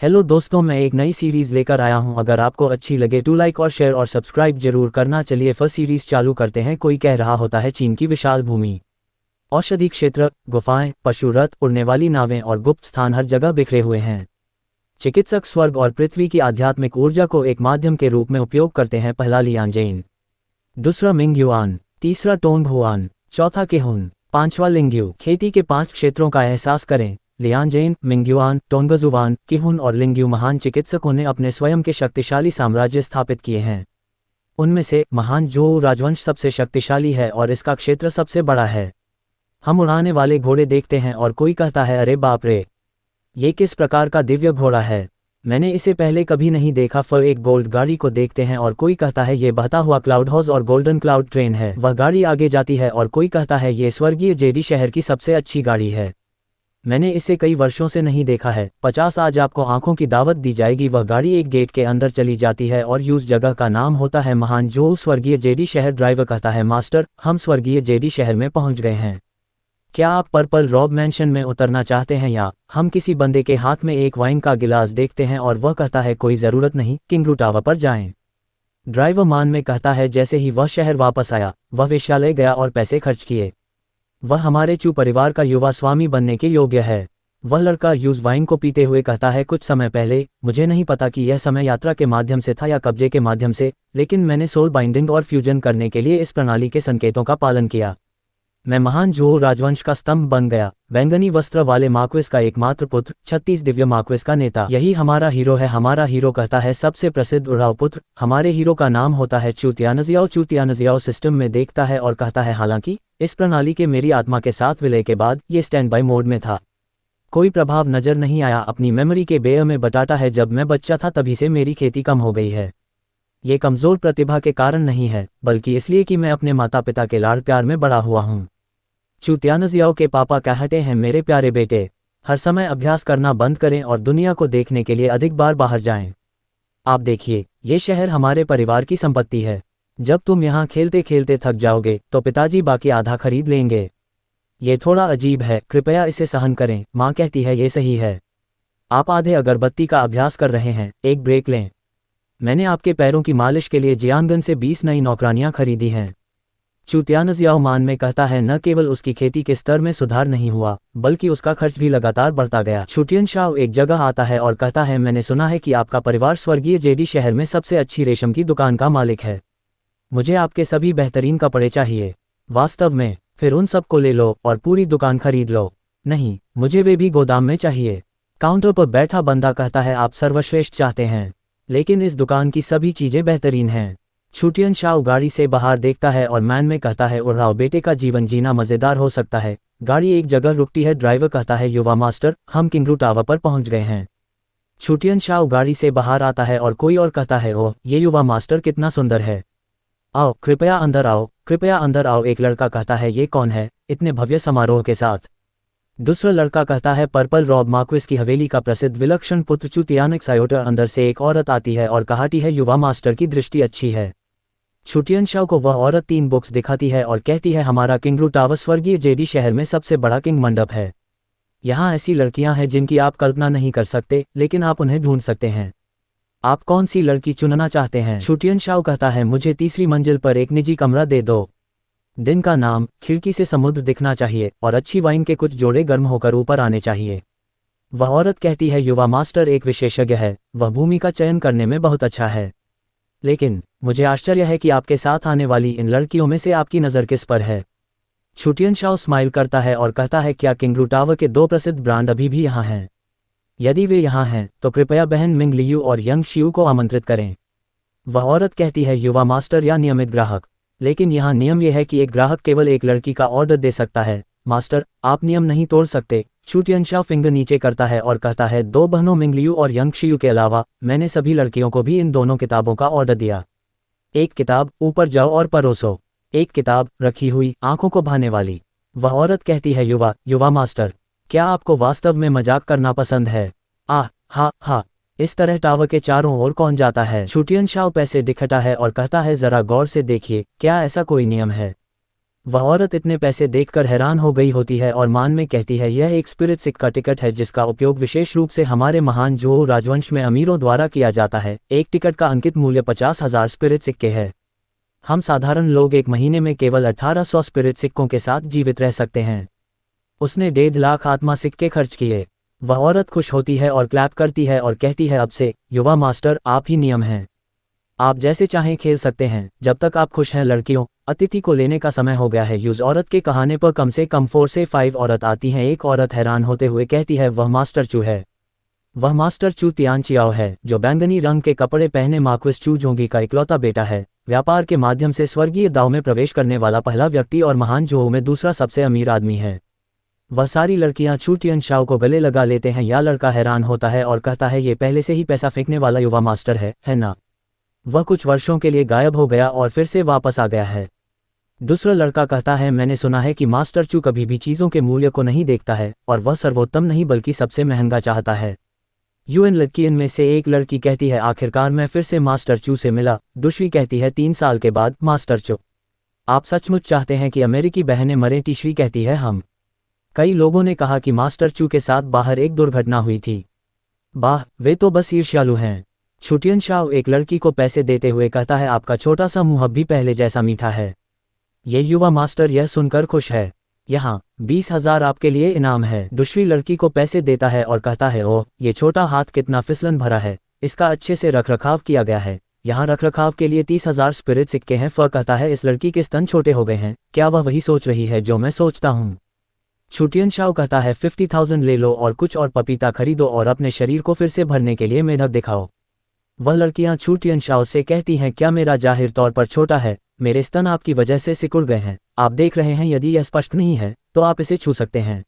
Hello दोस्तों, मैं एक नई सीरीज़ लेकर आया हूं। अगर आपको अच्छी लगे तो लाइक और शेयर और सब्सक्राइब जरूर करना। चलिए फर्स्ट सीरीज़ चालू करते हैं। कोई कह रहा होता है चीन की विशाल भूमि, औषधि क्षेत्र, गुफाएं, पशु रथ, उड़ने वाली नावें और गुप्त स्थान हर जगह बिखरे हुए हैं। चिकित्सक स्वर्ग और पृथ्वी की आध्यात्मिक ऊर्जा को एक माध्यम के रूप में उपयोग करते हैं। पहला लियान जैन, दूसरा मिंग युआन, तीसरा टोंग हुआन, चौथा केहुन, पांचवा लिंग्यू। खेती के 5 क्षेत्रों का एहसास करें। लियांजैन, मिंग्युआन, टोंगजुआन, किहुन और लिंग्यू महान चिकित्सकों ने अपने स्वयं के शक्तिशाली साम्राज्य स्थापित किए हैं। उनमें से महान जोऊ राजवंश सबसे शक्तिशाली है और इसका क्षेत्र सबसे बड़ा है। हम उड़ाने वाले घोड़े देखते हैं और कोई कहता है अरे बाप रे, ये किस प्रकार का दिव्य घोड़ा है, मैंने इसे पहले कभी नहीं देखा। फिर एक गोल्ड गाड़ी को देखते हैं और कोई कहता है ये बहता हुआ क्लाउड हाउस और गोल्डन क्लाउड ट्रेन है। वह गाड़ी आगे जाती है और कोई कहता है ये स्वर्गीय जेडी शहर की सबसे अच्छी गाड़ी है, मैंने इसे कई वर्षों से नहीं देखा है। 50 आज आपको आंखों की दावत दी जाएगी। वह गाड़ी एक गेट के अंदर चली जाती है और उस जगह का नाम होता है महान जो स्वर्गीय जेडी शहर। ड्राइवर कहता है मास्टर, हम स्वर्गीय जेडी शहर में पहुंच गए हैं। क्या आप पर्पल रॉब मैंशन में उतरना चाहते हैं? या हम किसी बंदे के हाथ में एक वाइन का गिलास देखते हैं और वह कहता है कोई ज़रूरत नहीं, किंगरू टावर पर जाएं। ड्राइवर मान में कहता है जैसे ही वह शहर वापस आया, वह वेश्यालय गया और पैसे खर्च किए। वह हमारे चू परिवार का युवा स्वामी बनने के योग्य है। वह लड़का यूज वाइन को पीते हुए कहता है कुछ समय पहले, मुझे नहीं पता कि यह समय यात्रा के माध्यम से था या कब्जे के माध्यम से, लेकिन मैंने सोल बाइंडिंग और फ्यूजन करने के लिए इस प्रणाली के संकेतों का पालन किया। मैं महान जोऊ राजवंश का स्तंभ बन गया। बैंगनी वस्त्र वाले मार्क्वेस का एकमात्र पुत्र, 36 दिव्य मार्क्वेस का नेता, यही हमारा हीरो है। हमारा हीरो कहता है सबसे प्रसिद्ध उड़ाऊ पुत्र। हमारे हीरो का नाम होता है चूतियानजियाओ। चूतियानजियाओ सिस्टम में देखता है और कहता है हालांकि इस प्रणाली के मेरी आत्मा के साथ विलय के बाद ये स्टैंड बाय मोड में था, कोई प्रभाव नजर नहीं आया। अपनी मेमोरी के बेयर में बताता है जब मैं बच्चा था तभी से मेरी खेती कम हो गई है। ये कमजोर प्रतिभा के कारण नहीं है, बल्कि इसलिए कि मैं अपने माता पिता के लाड़ प्यार में बड़ा हुआ हूँ। चूतियानजियाओ के पापा कहते हैं मेरे प्यारे बेटे, हर समय अभ्यास करना बंद करें और दुनिया को देखने के लिए अधिक बार बाहर जाएं। आप देखिए, ये शहर हमारे परिवार की संपत्ति है। जब तुम यहाँ खेलते खेलते थक जाओगे तो पिताजी बाकी आधा खरीद लेंगे। ये थोड़ा अजीब है, कृपया इसे सहन करें। माँ कहती है ये सही है। आप आधे अगरबत्ती का अभ्यास कर रहे हैं, एक ब्रेक लें। मैंने आपके पैरों की मालिश के लिए जियानगन से 20 नई नौकरानियाँ खरीदी हैं। चूतियानजियाओ मान में कहता है न केवल उसकी खेती के स्तर में सुधार नहीं हुआ, बल्कि उसका खर्च भी लगातार बढ़ता गया। छुटियन शाओ एक जगह आता है और कहता है मैंने सुना है कि आपका परिवार स्वर्गीय जेडी शहर में सबसे अच्छी रेशम की दुकान का मालिक है। मुझे आपके सभी बेहतरीन कपड़े चाहिए। वास्तव में? फिर उन सब को ले लो और पूरी दुकान खरीद लो। नहीं, मुझे वे भी गोदाम में चाहिए। काउंटर पर बैठा बंदा कहता है आप सर्वश्रेष्ठ चाहते हैं, लेकिन इस दुकान की सभी चीजें बेहतरीन हैं। छुटियन शाओ गाड़ी से बाहर देखता है और मैन में कहता है उड़ाओ बेटे का जीवन जीना मजेदार हो सकता है। गाड़ी एक जगह रुकती है। ड्राइवर कहता है युवा मास्टर, हम किंगरू टावर पर पहुंच गए हैं। छुटियन शाओ गाड़ी से बाहर आता है और कोई और कहता है ओह, ये युवा मास्टर कितना सुंदर है। आओ, कृपया अंदर आओ, कृपया अंदर आओ। एक लड़का कहता है ये कौन है, इतने भव्य समारोह के साथ। दूसरा लड़का कहता है पर्पल रॉब मार्क्वेस की हवेली का प्रसिद्ध विलक्षण पुत्र चूतियानजियाओ। अंदर से एक औरत आती है और कहती है युवा मास्टर की दृष्टि अच्छी है। छुटियन शाओ को वह औरत 3 बुक्स दिखाती है और कहती है हमारा किंगरू टावर स्वर्गीय जेडी शहर में सबसे बड़ा किंग मंडप है। यहाँ ऐसी लड़कियां हैं जिनकी आप कल्पना नहीं कर सकते, लेकिन आप उन्हें ढूंढ सकते हैं। आप कौन सी लड़की चुनना चाहते हैं? छुटियन शाओ कहता है मुझे तीसरी मंजिल पर एक निजी कमरा दे दो। दिन का नाम, खिड़की से समुद्र दिखना चाहिए और अच्छी वाइन के कुछ जोड़े गर्म होकर ऊपर आने चाहिए। वह औरत कहती है युवा मास्टर एक विशेषज्ञ है, वह भूमि का चयन करने में बहुत अच्छा है, लेकिन मुझे आश्चर्य है कि आपके साथ आने वाली इन लड़कियों में से आपकी नज़र किस पर है। छुटियन शाओ स्माइल करता है और कहता है क्या किंगरू टावर के 2 प्रसिद्ध ब्रांड अभी भी यहाँ हैं? यदि वे यहाँ हैं तो कृपया बहन मिंग लियू और यंग शियू को आमंत्रित करें। वह औरत कहती है युवा मास्टर या नियमित ग्राहक, लेकिन यहाँ नियम यह है कि एक ग्राहक केवल एक लड़की का ऑर्डर दे सकता है। मास्टर, आप नियम नहीं तोड़ सकते। छुटियन शाओ फिंगर नीचे करता है और कहता है 2 बहनों मिंग लियू और यंग शियू के अलावा मैंने सभी लड़कियों को भी इन दोनों किताबों का ऑर्डर दिया। एक किताब, ऊपर जाओ और परोसो। एक किताब, रखी हुई, आंखों को भाने वाली। वह औरत कहती है युवा मास्टर, क्या आपको वास्तव में मजाक करना पसंद है? हा, इस तरह टावर के चारों ओर कौन जाता है? छुटियन शाओ पैसे दिखता है और कहता है जरा गौर से देखिए, क्या ऐसा कोई नियम है? वह औरत इतने पैसे देखकर हैरान हो गई होती है और मान में कहती है यह एक स्पिरिट सिक का टिकट है जिसका उपयोग विशेष रूप से हमारे महान जोहू राजवंश में अमीरों द्वारा किया जाता है। एक टिकट का अंकित मूल्य 50,000 स्पिरिट सिक्के है। हम साधारण लोग एक महीने में केवल 1800 स्पिरिट सिक्कों के साथ जीवित रह सकते हैं। उसने 1.5 लाख आत्मा सिक्के खर्च किए। वह औरत खुश होती है और क्लैप करती है और कहती है अब से युवा मास्टर आप ही नियम हैं। आप जैसे चाहें खेल सकते हैं जब तक आप खुश हैं। लड़कियों, अतिथि को लेने का समय हो गया है। यूज औरत के कहने पर कम से कम 4 से 5 औरत आती हैं। एक औरत हैरान होते हुए कहती है वह मास्टर चू है। वह मास्टर चू तियान चियाओ है जो बैंगनी रंग के कपड़े पहने मार्क्विस चू जोंगी का इकलौता बेटा है। व्यापार के माध्यम से स्वर्गीय दाव में प्रवेश करने वाला पहला व्यक्ति और महान जोहू में दूसरा सबसे अमीर आदमी है। वह सारी लड़कियां चू तियानशाओ को गले लगा लेते हैं। या लड़का हैरान होता है और कहता है ये पहले से ही पैसा फेंकने वाला युवा मास्टर है ना। वह कुछ वर्षों के लिए गायब हो गया और फिर से वापस आ गया है। दूसरा लड़का कहता है मैंने सुना है कि मास्टर चू कभी भी चीज़ों के मूल्य को नहीं देखता है और वह सर्वोत्तम नहीं बल्कि सबसे महंगा चाहता है। यूएन लड़कियों में से एक लड़की कहती है आखिरकार मैं फिर से मास्टर चू से मिला। दूसरी कहती है 3 साल के बाद मास्टर चू आप सचमुच चाहते हैं कि अमेरिकी बहनें मरें। तीसरी कहती है हम। कई लोगों ने कहा कि मास्टर चू के साथ बाहर एक दुर्घटना हुई थी। वाह, वे तो बस ईर्ष्यालु हैं। चू तियानशाओ एक लड़की को पैसे देते हुए कहता है आपका छोटा सा मुंह अब भी पहले जैसा मीठा है। ये युवा मास्टर यह सुनकर खुश है। यहाँ 20,000 आपके लिए इनाम है। दूसरी लड़की को पैसे देता है और कहता है ओह ये छोटा हाथ कितना फिसलन भरा है, इसका अच्छे से रखरखाव किया गया है। यहाँ रखरखाव के लिए 30,000 स्पिरिट सिक्के हैं। फर कहता है इस लड़की के स्तन छोटे हो गए हैं। क्या वह वही सोच रही है जो मैं सोचता हूँ। चू तियानशाओ कहता है 50,000 ले लो और कुछ और पपीता खरीदो और अपने शरीर को फिर से भरने के लिए मेहनत दिखाओ। वह लड़कियां चू तियानशाओ से कहती हैं क्या मेरा जाहिर तौर पर छोटा है, मेरे स्तन आपकी वजह से सिकुड़ गए हैं। आप देख रहे हैं यदि यह स्पष्ट नहीं है तो आप इसे छू सकते हैं।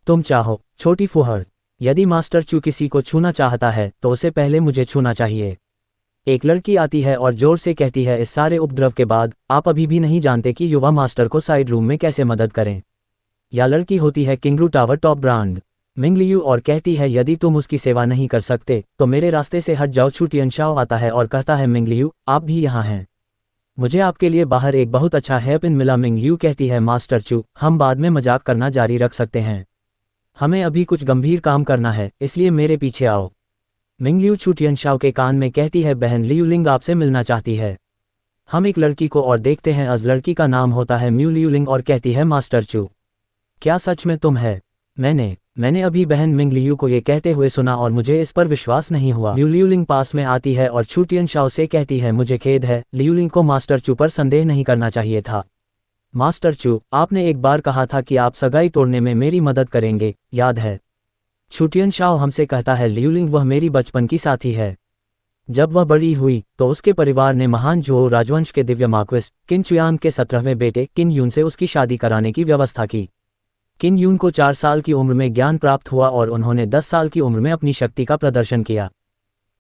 तुम चाहो छोटी फुहर। यदि मास्टर चू किसी को छूना चाहता है तो उसे पहले मुझे छूना चाहिए। एक लड़की आती है और जोर से कहती है इस सारे उपद्रव के बाद आप अभी भी नहीं जानते कि युवा मास्टर को साइड रूम में कैसे मदद करें। या लड़की होती है किंगरू टावर टॉप ब्रांड मिंगलियू और कहती है यदि तुम उसकी सेवा नहीं कर सकते तो मेरे रास्ते से हट जाओ। चू तियानशाओ आता है और कहता है मिंगलियू आप भी यहाँ हैं, मुझे आपके लिए बाहर एक बहुत अच्छा हेयरपिन मिला। मिंगलियू कहती है मास्टर चू हम बाद में मजाक करना जारी रख सकते हैं, हमें अभी कुछ गंभीर काम करना है इसलिए मेरे पीछे आओ। मिंगलियू चू तियानशाओ के कान में कहती है बहन लियूलिंग आपसे मिलना चाहती है। हम एक लड़की को और देखते हैं। अज लड़की का नाम होता है म्यू लियूलिंग और कहती है मास्टर चू क्या सच में तुम है। मैंने अभी बहन मिंगलियू को ये कहते हुए सुना और मुझे इस पर विश्वास नहीं हुआ। लियूलिंग पास में आती है और चू तियानशाओ से कहती है मुझे खेद है, लियूलिंग को मास्टर चू पर संदेह नहीं करना चाहिए था। मास्टर चू आपने एक बार कहा था कि आप सगाई तोड़ने में मेरी मदद करेंगे, याद है। चू तियानशाओ हमसे कहता है लियूलिंग वह मेरी बचपन की साथी है। जब वह बड़ी हुई तो उसके परिवार ने महान जोहू राजवंश के दिव्य मार्क्विस किन चुयांग के 17वें बेटे किन यून से उसकी शादी कराने की व्यवस्था की। किन यून को 4 साल की उम्र में ज्ञान प्राप्त हुआ और उन्होंने 10 साल की उम्र में अपनी शक्ति का प्रदर्शन किया।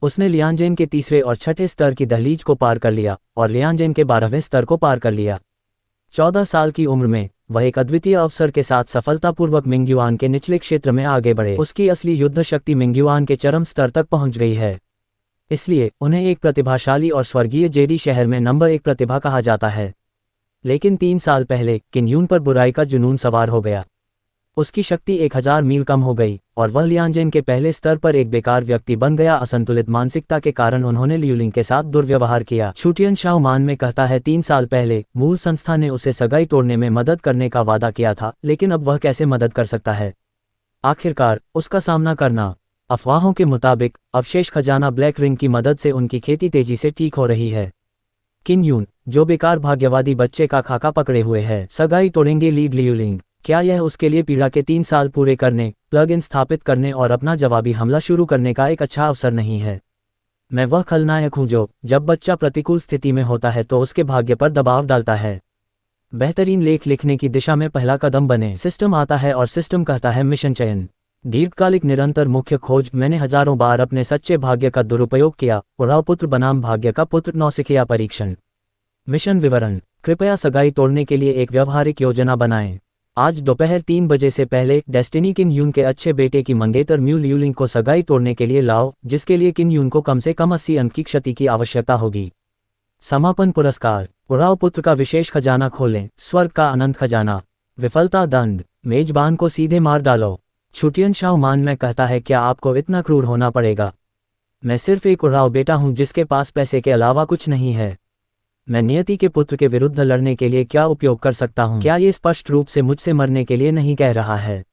उसने लियांजेन के तीसरे और छठे स्तर की दहलीज को पार कर लिया और लियांजेन के 12वें स्तर को पार कर लिया। 14 साल की उम्र में वह एक अद्वितीय अवसर के साथ सफलतापूर्वक मिंगयुआन के निचले क्षेत्र में आगे बढ़े। उसकी असली युद्ध शक्ति मिंगयुआन के चरम स्तर तक पहुंच गई है, इसलिए उन्हें एक प्रतिभाशाली और स्वर्गीय जेडी शहर में नंबर 1 प्रतिभा कहा जाता है। लेकिन 3 साल पहले किन यून पर बुराई का जुनून सवार हो गया। उसकी शक्ति 1000 मील कम हो गई और वह लियांजेन के पहले स्तर पर एक बेकार व्यक्ति बन गया। असंतुलित मानसिकता के कारण उन्होंने लियूलिंग के साथ दुर्व्यवहार किया। चू तियानशाओ मान में कहता है 3 साल पहले मूल संस्था ने उसे सगाई तोड़ने में मदद करने का वादा किया था, लेकिन अब वह कैसे मदद कर सकता है। आखिरकार उसका सामना करना। अफवाहों के मुताबिक अवशेष खजाना ब्लैक रिंग की मदद से उनकी खेती तेजी से ठीक हो रही है। किन यून जो बेकार भाग्यवादी बच्चे का खाका पकड़े हुए है, सगाई तोड़ेंगे लीड लियूलिंग। क्या यह उसके लिए पीड़ा के 3 साल पूरे करने, प्लग इन स्थापित करने और अपना जवाबी हमला शुरू करने का एक अच्छा अवसर नहीं है। मैं वह खलनायक हूं जो जब बच्चा प्रतिकूल स्थिति में होता है तो उसके भाग्य पर दबाव डालता है। बेहतरीन लेख लिखने की दिशा में पहला कदम बने। सिस्टम आता है और सिस्टम कहता है मिशन चयन। दीर्घकालिक निरंतर मुख्य खोज। मैंने हजारों बार अपने सच्चे भाग्य का दुरुपयोग किया। उराव पुत्र बनाम भाग्य का पुत्र नौसिखिया परीक्षण। मिशन विवरण। कृपया सगाई तोड़ने के लिए एक व्यवहारिक योजना बनाएं। आज दोपहर 3 बजे से पहले डेस्टिनी किन यून के अच्छे बेटे की मंगेतर म्यू लियूलिंग को सगाई तोड़ने के लिए लाओ, जिसके लिए किन यून को कम से कम 80 अंक की क्षति की आवश्यकता होगी। समापन पुरस्कार। उराव पुत्र का विशेष खजाना खोलें, स्वर्ग का अनंत खजाना। विफलता दंड, मेजबान को सीधे मार डालो। छुटियन शाओ मान में कहता है, क्या आपको इतना क्रूर होना पड़ेगा? मैं सिर्फ एक उराव बेटा हूं जिसके पास पैसे के अलावा कुछ नहीं है। मैं नियति के पुत्र के विरुद्ध लड़ने के लिए क्या उपयोग कर सकता हूं? क्या ये स्पष्ट रूप से मुझसे मरने के लिए नहीं कह रहा है?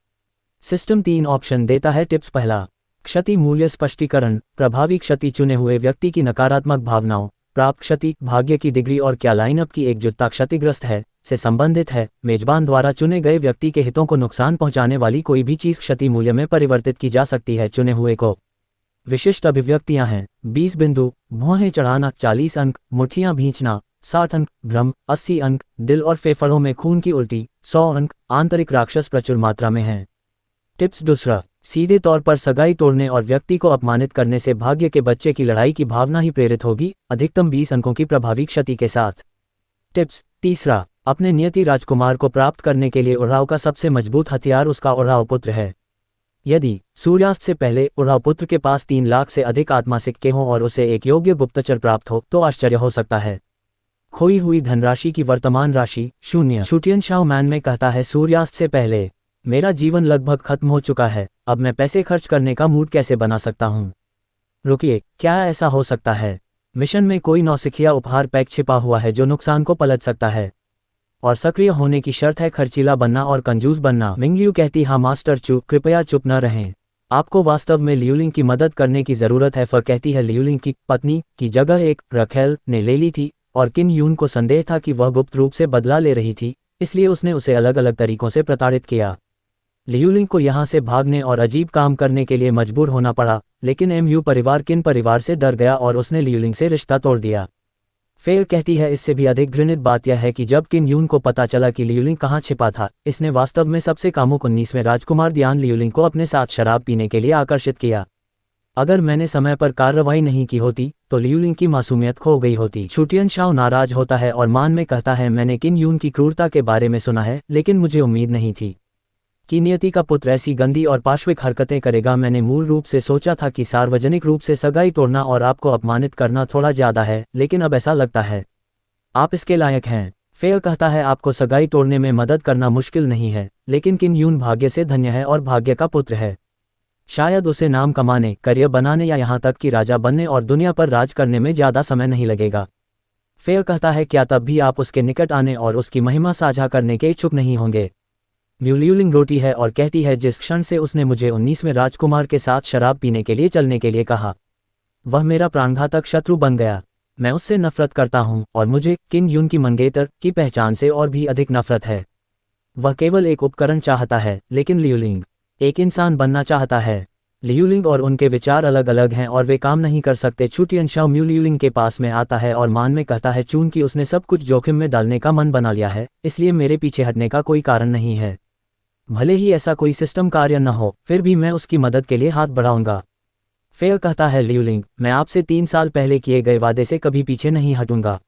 सिस्टम 3 ऑप्शन देता है। टिप्स। पहला, क्षति मूल्य स्पष्टीकरण। प्रभावी क्षति चुने हुए व्यक्ति की नकारात्मक भावनाओं, प्राप्त क्षति, भाग्य की डिग्री और क्या लाइनअप की एकजुटता क्षतिग्रस्त है से संबंधित है। मेजबान द्वारा चुने गए व्यक्ति के हितों को नुकसान पहुंचाने वाली कोई भी चीज क्षति मूल्य में परिवर्तित की जा सकती है। चुने हुए को विशिष्ट अभिव्यक्तियां हैं: 20 बिंदु, भौहें चढ़ाना 40 अंक, मुठ्ठियां भींचना 60 अंक, भ्रम 80 अंक, दिल और फेफड़ों में खून की उल्टी 100 अंक, आंतरिक राक्षस प्रचुर मात्रा में हैं। टिप्स। दूसरा, सीधे तौर पर सगाई तोड़ने और व्यक्ति को अपमानित करने से भाग्य के बच्चे की लड़ाई की भावना ही प्रेरित होगी, अधिकतम 20 अंकों की प्रभावी क्षति के साथ। टिप्स। तीसरा, अपने नियति राजकुमार को प्राप्त करने के लिए उराव का सबसे मजबूत हथियार उसका उराव पुत्र है। यदि सूर्यास्त से पहले उराव पुत्र के पास 3 लाख से अधिक आत्मा सिक्के हों और उसे एक योग्य गुप्तचर प्राप्त हो तो आश्चर्य हो सकता है। खोई हुई धनराशि की वर्तमान राशि 0। छुटियन शाओ मैन में कहता है, सूर्यास्त से पहले मेरा जीवन लगभग खत्म हो चुका है, अब मैं पैसे खर्च करने का मूड कैसे बना सकता हूँ? रुकिए, क्या ऐसा हो सकता है? मिशन में कोई नौसिखिया उपहार पैक छिपा हुआ है जो नुकसान को पलट सकता है, और सक्रिय होने की शर्त है खर्चीला बनना और कंजूस बनना। मिंगलियू कहती, हाँ मास्टर चू, कृपया चुप न रहें, आपको वास्तव में लियूलिंग की मदद करने की जरूरत है। फर कहती है, लियूलिंग की पत्नी की जगह एक रखेल ने ले ली थी और किन यून को संदेह था कि वह गुप्त रूप से बदला ले रही थी, इसलिए उसने उसे अलग अलग तरीकों से प्रताड़ित किया। लियूलिंग को यहाँ से भागने और अजीब काम करने के लिए मजबूर होना पड़ा, लेकिन एमयू परिवार किन परिवार से डर गया और उसने लियूलिंग से रिश्ता तोड़ दिया। फेयर कहती है, इससे भी अधिक घृणित बात यह है कि जब किन यून को पता चला कि लियूलिंग कहाँ छिपा था, इसने वास्तव में सबसे कामुक 19वें राजकुमार दियान लियूलिंग को अपने साथ शराब पीने के लिए आकर्षित किया। अगर मैंने समय पर कार्रवाई नहीं की होती तो लियूलिंग की मासूमियत खो गई होती। छुटियन शाओ नाराज होता है और मान में कहता है, मैंने किन यून की क्रूरता के बारे में सुना है, लेकिन मुझे उम्मीद नहीं थी कि नियति का पुत्र ऐसी गंदी और पाशविक हरकतें करेगा। मैंने मूल रूप से सोचा था कि सार्वजनिक रूप से सगाई तोड़ना और आपको अपमानित करना थोड़ा ज्यादा है, लेकिन अब ऐसा लगता है आप इसके लायक हैं। फेयर कहता है, आपको सगाई तोड़ने में मदद करना मुश्किल नहीं है, लेकिन किन यून भाग्य से धन्य है और भाग्य का पुत्र है। शायद उसे नाम कमाने, करियर बनाने या यहाँ तक कि राजा बनने और दुनिया पर राज करने में ज्यादा समय नहीं लगेगा। फेयर कहता है, क्या तब भी आप उसके निकट आने और उसकी महिमा साझा करने के इच्छुक नहीं होंगे? लियूलिंग रोती है और कहती है, जिस क्षण से उसने मुझे 19वें राजकुमार के साथ शराब पीने के लिए चलने के लिए कहा, वह मेरा प्राणघातक शत्रु बन गया। मैं उससे नफरत करता हूं और मुझे किन यून की मंगेतर की पहचान से और भी अधिक नफरत है। वह केवल एक उपकरण चाहता है, लेकिन लियूलिंग एक इंसान बनना चाहता है। लियूलिंग और उनके विचार अलग अलग हैं और वे काम नहीं कर सकते। छुटियन शाओ लियूलिंग के पास में आता है और मान में कहता है, चून कि उसने सब कुछ जोखिम में डालने का मन बना लिया है, इसलिए मेरे पीछे हटने का कोई कारण नहीं है। भले ही ऐसा कोई सिस्टम कार्य न हो, फिर भी मैं उसकी मदद के लिए हाथ बढ़ाऊंगा। फेयर कहता है, लियूलिंग, मैं आपसे 3 साल पहले किए गए वादे से कभी पीछे नहीं हटूंगा,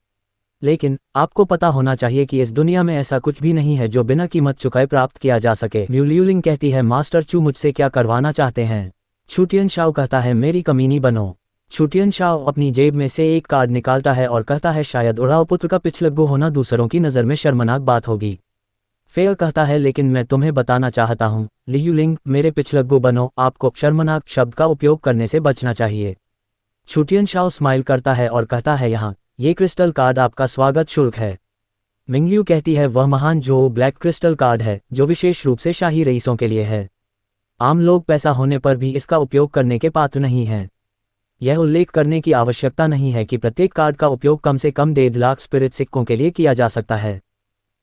लेकिन आपको पता होना चाहिए कि इस दुनिया में ऐसा कुछ भी नहीं है जो बिना कीमत चुकाए प्राप्त किया जा सके। लियूलिंग कहती है, मास्टर चू मुझसे क्या करवाना चाहते हैं? छुटियन शाओ कहता है, मेरी कमीनी बनो। छुटियन शाओ अपनी जेब में से एक कार्ड निकालता है और कहता है, शायद उराव पुत्र का पिछलग्गू होना दूसरों की नज़र में शर्मनाक बात होगी। फेयर कहता है, लेकिन मैं तुम्हें बताना चाहता हूँ लियूलिंग, मेरे पिछलग्गू बनो, आपको शर्मनाक शब्द का उपयोग करने से बचना चाहिए। छुटियन शाओ स्माइल करता है और कहता है, यहाँ ये क्रिस्टल कार्ड आपका स्वागत शुल्क है। मिंगलियू कहती है, वह महान जो ब्लैक क्रिस्टल कार्ड है जो विशेष रूप से शाही रईसों के लिए है। आम लोग पैसा होने पर भी इसका उपयोग करने के पात्र नहीं हैं। यह उल्लेख करने की आवश्यकता नहीं है कि प्रत्येक कार्ड का उपयोग कम से कम 1.5 लाख स्पिरिट सिक्कों के लिए किया जा सकता है।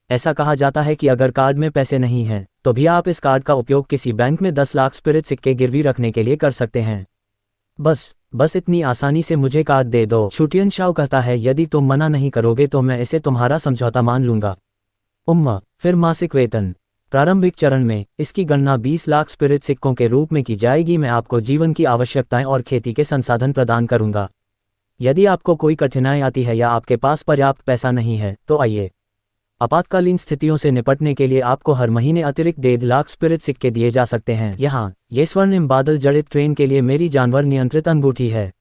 ऐसा कहा जाता है कि अगर कार्ड में पैसे नहीं हैं तो भी आप इस कार्ड का उपयोग किसी बैंक में 10 लाख स्पिरिट सिक्के गिरवी रखने के लिए कर सकते हैं। बस इतनी आसानी से मुझे कार्ड दे दो। छुटियन शाओ कहता है, यदि तुम मना नहीं करोगे तो मैं इसे तुम्हारा समझौता मान लूंगा। फिर मासिक वेतन। प्रारंभिक चरण में इसकी गणना 20 लाख स्पिरिट सिक्कों के रूप में की जाएगी। मैं आपको जीवन की आवश्यकताएं और खेती के संसाधन प्रदान करूंगा। यदि आपको कोई कठिनाई आती है या आपके पास पर्याप्त पैसा नहीं है तो आइए। आपातकालीन स्थितियों से निपटने के लिए आपको हर महीने अतिरिक्त 1.5 लाख स्पिरिट सिक्के दिए जा सकते हैं। यहाँ ये स्वर्णिम बादल जड़ित ट्रेन के लिए मेरी जानवर नियंत्रित अंगूठी है।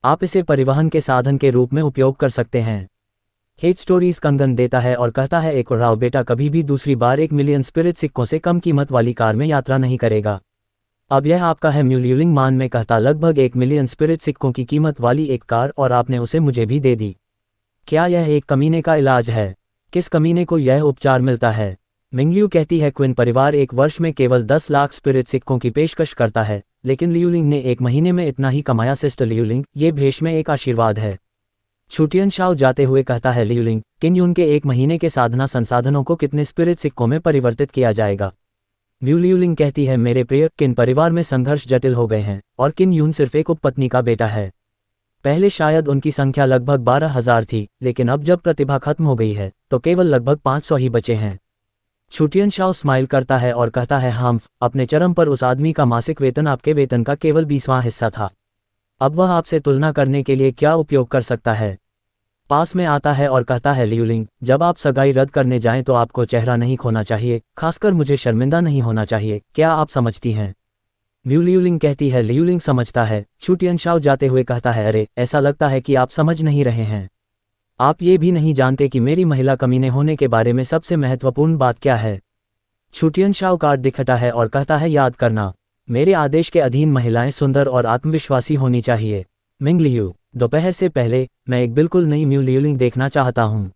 आप इसे परिवहन के साधन के रूप में उपयोग कर सकते हैं। हेट स्टोरीज कंगन देता है और कहता है एक राव बेटा कभी भी दूसरी बार 1 मिलियन स्पिरिट सिक्कों से कम कीमत वाली कार में यात्रा नहीं करेगा। अब यह आपका है। म्यू लियूलिंग मान में कहता लगभग 1 मिलियन स्पिरिट सिक्कों की कीमत वाली एक कार और आपने उसे मुझे भी दे दी। क्या यह एक कमीने का इलाज है? किस कमीने को यह उपचार मिलता है? मिंगलियू कहती है क्विन परिवार 1 वर्ष में केवल 10 लाख स्पिरिट सिक्कों की पेशकश करता है, लेकिन लियूलिंग ने 1 महीने में इतना ही कमाया। सिस्टर लियूलिंग, ये भेष में एक आशीर्वाद है। छुटियन शाओ जाते हुए कहता है लियूलिंग, किन यून के 1 महीने के साधना संसाधनों को कितने स्पिरिट सिक्कों में परिवर्तित किया जाएगा? म्यू लियूलिंग कहती है मेरे प्रिय किन परिवार में संघर्ष जटिल हो गए हैं और किन यून सिर्फ एक उपपत्नी का बेटा है। पहले शायद उनकी संख्या लगभग 12,000 थी, लेकिन अब जब प्रतिभा खत्म हो गई है तो केवल लगभग 500 ही बचे हैं। छुटियन शाओ स्माइल करता है और कहता है हाम्फ, अपने चरम पर उस आदमी का मासिक वेतन आपके वेतन का केवल 20वां हिस्सा था। अब वह आपसे तुलना करने के लिए क्या उपयोग कर सकता है? पास में आता है और कहता है लियूलिंग, जब आप सगाई रद्द करने जाएं तो आपको चेहरा नहीं खोना चाहिए, खासकर मुझे शर्मिंदा नहीं होना चाहिए। क्या आप समझती हैं? म्यू लियूलिंग कहती है लियूलिंग समझता है। छुटियन शाओ जाते हुए कहता है अरे, ऐसा लगता है कि आप समझ नहीं रहे हैं। आप ये भी नहीं जानते कि मेरी महिला कमीने होने के बारे में सबसे महत्वपूर्ण बात क्या है। छुटियन शाओ कार्ड दिखता है और कहता है याद करना, मेरे आदेश के अधीन महिलाएं सुंदर और आत्मविश्वासी होनी चाहिए। मिंगलियू, दोपहर से पहले मैं एक बिल्कुल नई म्यू लियूलिंग देखना चाहता हूँ।